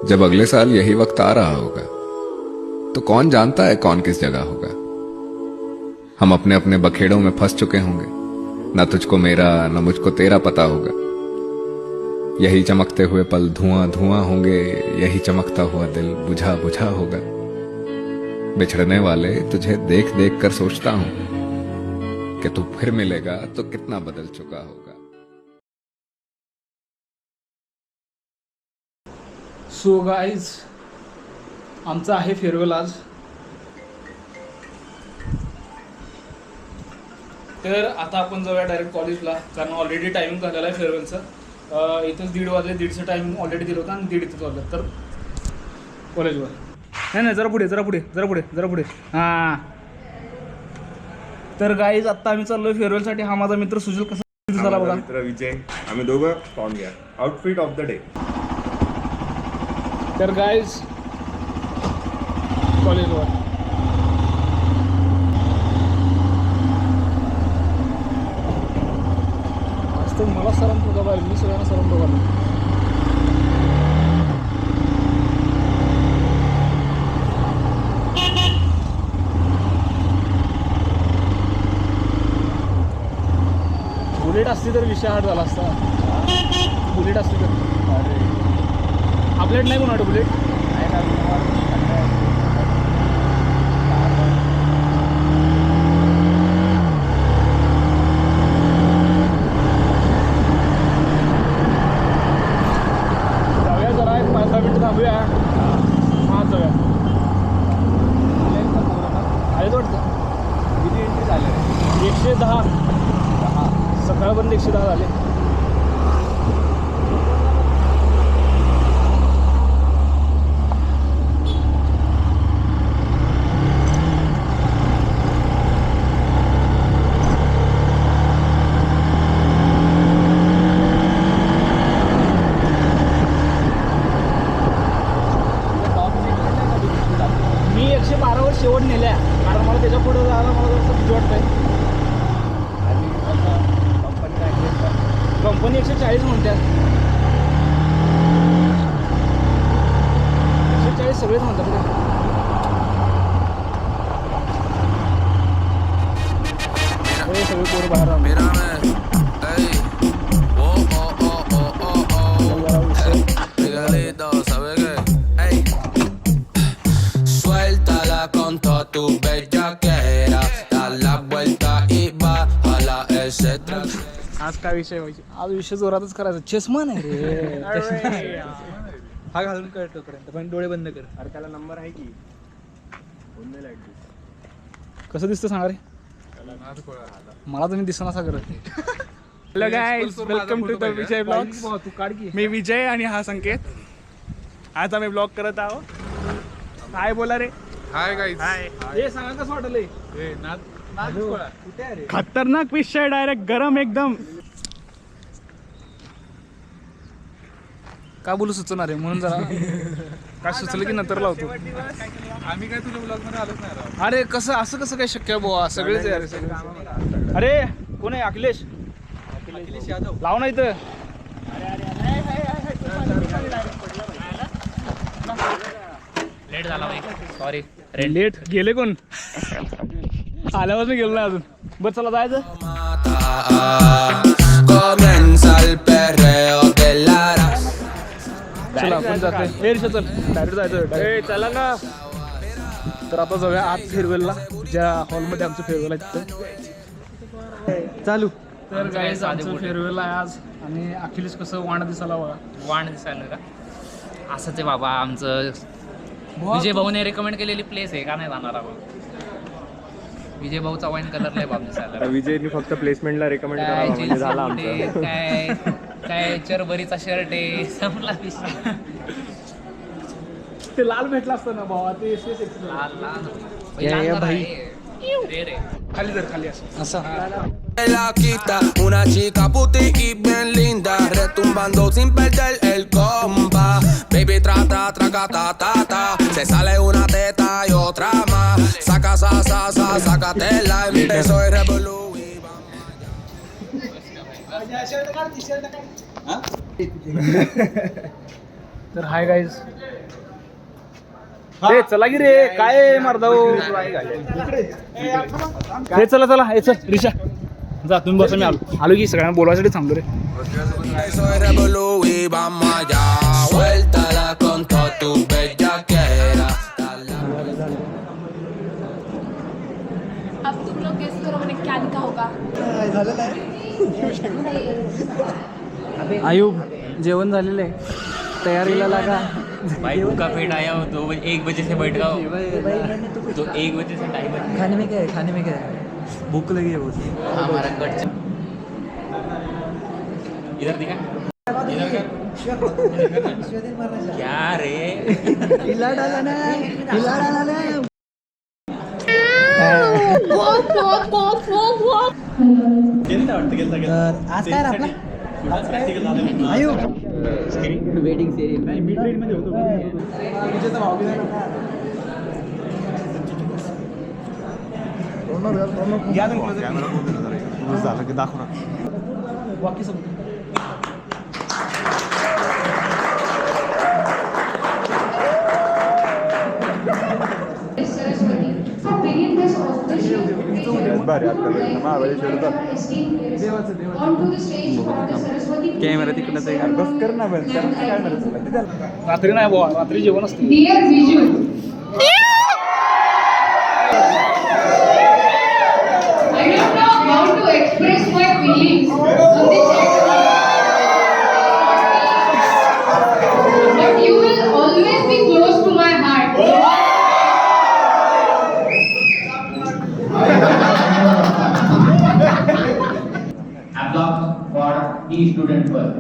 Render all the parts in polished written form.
जब अगले साल यही वक्त आ रहा होगा तो कौन जानता है कौन किस जगह होगा। हम अपने अपने बखेड़ों में फंस चुके होंगे, न तुझको मेरा न मुझको तेरा पता होगा। यही चमकते हुए पल धुआं धुआं होंगे, यही चमकता हुआ दिल बुझा बुझा होगा। बिछड़ने वाले तुझे देख देख कर सोचता हूं कि तू फिर मिलेगा तो कितना बदल चुका होगा। सो गाईज, आमचा आहे फेअरवेल आज. तर आता आपण जाऊया डायरेक्ट कॉलेजला, कारण ऑलरेडी टायमिंग झालेला आहे फेअरवेलचं. इथंच 1:30 वाजले, 1:30चं टायमिंग ऑलरेडी दिलं होतं आणि 1:30 इथंच वाजलं. तर कॉलेजवर नाही, जरा पुढे. हां, तर गाईज आत्ता आम्ही चाललो फेअरवेलसाठी. हा माझा मित्र सुजल. कसा झाला बघा, मित्र विजय. आम्ही दोघं पाहून घ्या आउटफिट ऑफ द डे. तर गाईज कॉलेजवर आज तर मला सरम बघा बाहेर, मी सगळ्यांना सरम बघालो. बुलेट असती तर विषय हार्ड झाला असता. बुलेट असती तर आपल्याकडे नाही कोणाकडे बुलेट. जाऊया जरा, एक 5-10 मिनिटं थांबूया. हां जाऊया. आहेत वाटतं किती एंट्री झाले? 110. सकाळपर्यंत 110 झाले. मी 112 वर शेवट नेल्या, कारण मला त्याच्या पुढे जायला मला जसं भीती वाटतंय. कंपनी 140 म्हणतात. 140 सगळेच म्हणतात रे. सगळे पोरं बाहेर Suéltala con toda tu bellaquera, da la vuelta y bájala ese traje. आज काय विषय व्हायचे? आज विषय जोरातच करायचा. चष्मा नाही रे. हा घालून कर तोपर्यंत, पण डोळे बंद कर. अरे त्याला नंबर आहे की लाईट. कसं दिसतं सांगा रे. मला तुम्ही दिसना सा करत. Hello guys, welcome to the Vijay blogs. तू काढ की. मी विजय आणि हा संकेत. आज आम्ही ब्लॉग करत आहोत. हाय बोला रे. Hi guys. हे सांगा कसं वाटलंय. खतरनाक विषय, डायरेक्ट गरम एकदम. का बोलू सुचणार आहे म्हणून जरा काय सुचलं की नंतर लावतो. आम्ही काय तुझ्या ब्लॉग मध्ये आलोच नाही. अरे कसं असं कसं काय शक्य आहे बुवा. सगळेच आहे. अरे अरे कोण आहे? अखिलेश यादव. लाव ना इथं. लेट झाला भाई, सॉरी. लेट गेले कोण? आल्यापासून गेलो नाही अजून. बरं चला जायचं. Comienza el perreo de la raza. चला आपण जातोय. चल डायरेक्ट जायचं. चला ना. तर आता जाऊया आज फेअरवेलला, ज्या हॉलमध्ये आमचं फेअरवेल आहे तिथं. चालू. तर गाईज आमचं फेअरवेल आहे आज. आणि अखिलेश कसं वाण दिसायला बघा. वाण दिसायला का? असंच आहे बाबा आमचं. विजय भाऊने रेकमेंड केलेली प्लेस आहे, का नाही जाणार आपण? विजय भाऊचा वाईन कलर नाही बाब दिसायला. विजयनी फक्त प्लेसमेंटला रेकमेंड काय करावं म्हणजे जीन्स झाला सूट आहे, आमचं. काय चरबरीचा शर्ट आहे, संपला विषय. ते लाल भेटला असतं ना भावा. ते लाल लाल या भाई. रे खाली जर खाली असं La quita una chica puti y bien linda, retumbando sin perder el compa. Baby tra tra tra ta ta ta, se sale una teta y otra más. Saca sa sa sa, sacatela, empezó el revolú. तर hi guys, ए चला की रे काय मारदाव हे चला चला हे चल रिक्षा जा तुम्ही बसा मी आलो की सगळ्यांना बोलायसाठी थांबलो रे Soy revolú y vamos allá. Suéltala con toda tu bellaquera. अब तुम लोग गेस करो मैंने क्या लिखा होगा. आयुब जेवण झालेलं आहे तयारीला लागा. भाई का पेट आया हो 1 बजे से बैठ गया तो 1 बजे से टाइम है. खाने में क्या है भूख लगी है बहुत. हमारा कट इधर दिखा क्या रे हिला डाला ना. तर आज काय रे आपला आयुब वेटिंग कॅमेरा तिकडच आहे. रात्री नाही बुवा रात्री जेवण असते. Dear visual. I don't know how to express my feelings on the chat. But you will always be close to my heart. Applause for the student first.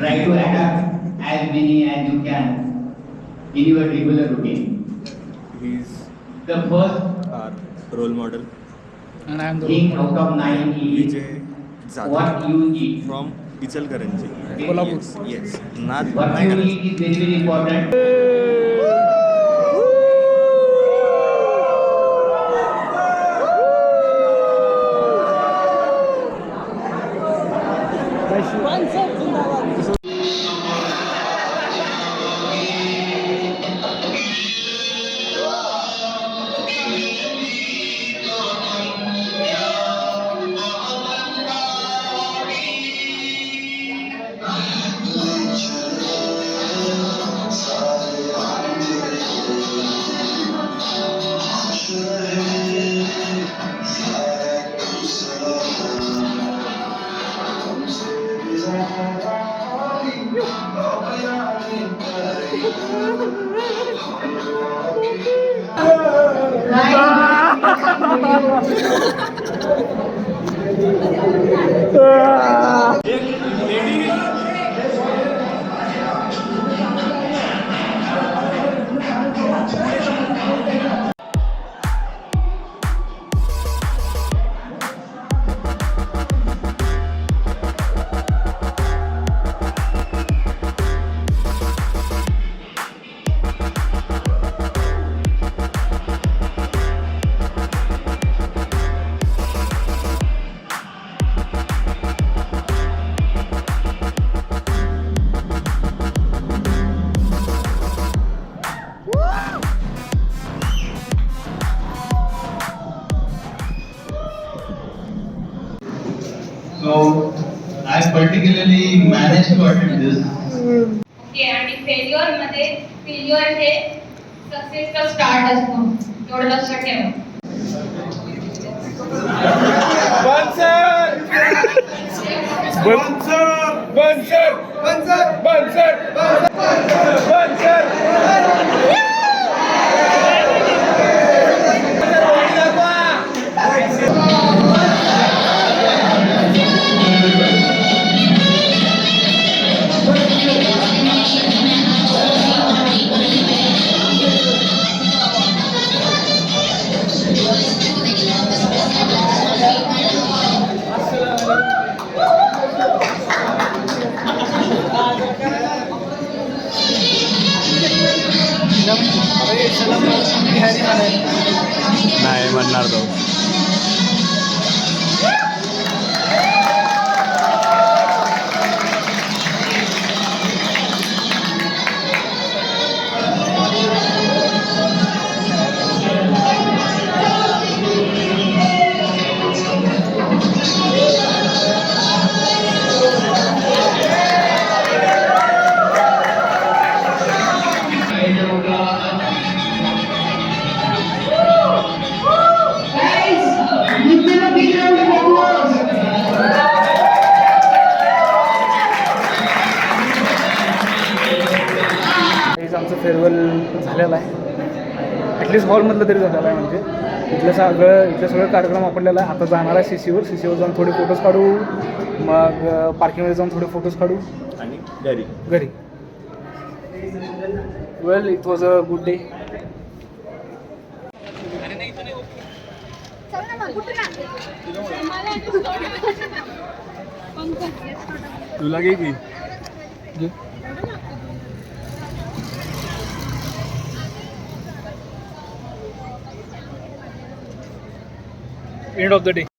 Try to adapt as many as you can in your regular routine. He's The first our role model. And I am the thing out of 9 is Vijay Jadhav what you eat. from Ichalkaranji. Kolhapur. Yes. Not What you eat is very, very important. So I particularly managed to attend this. Okay आणि failure मध्ये failure हे सक्सेसचा start असतो एवढं लक्षात ठेवा. नाही म्हणणार तो. झालेला आहे, ॲटलिस्ट हॉलमधलं तरी झालेलं आहे. म्हणजे इथलं सगळं कार्यक्रम आपल्याला आता जाणार आहे सीसीवर जाऊन थोडे फोटोज काढू, मग पार्किंगमध्ये जाऊन थोडे फोटोज काढू आणि घरी. Well, it was a good day. तुला घे की एंड ऑफ द डे.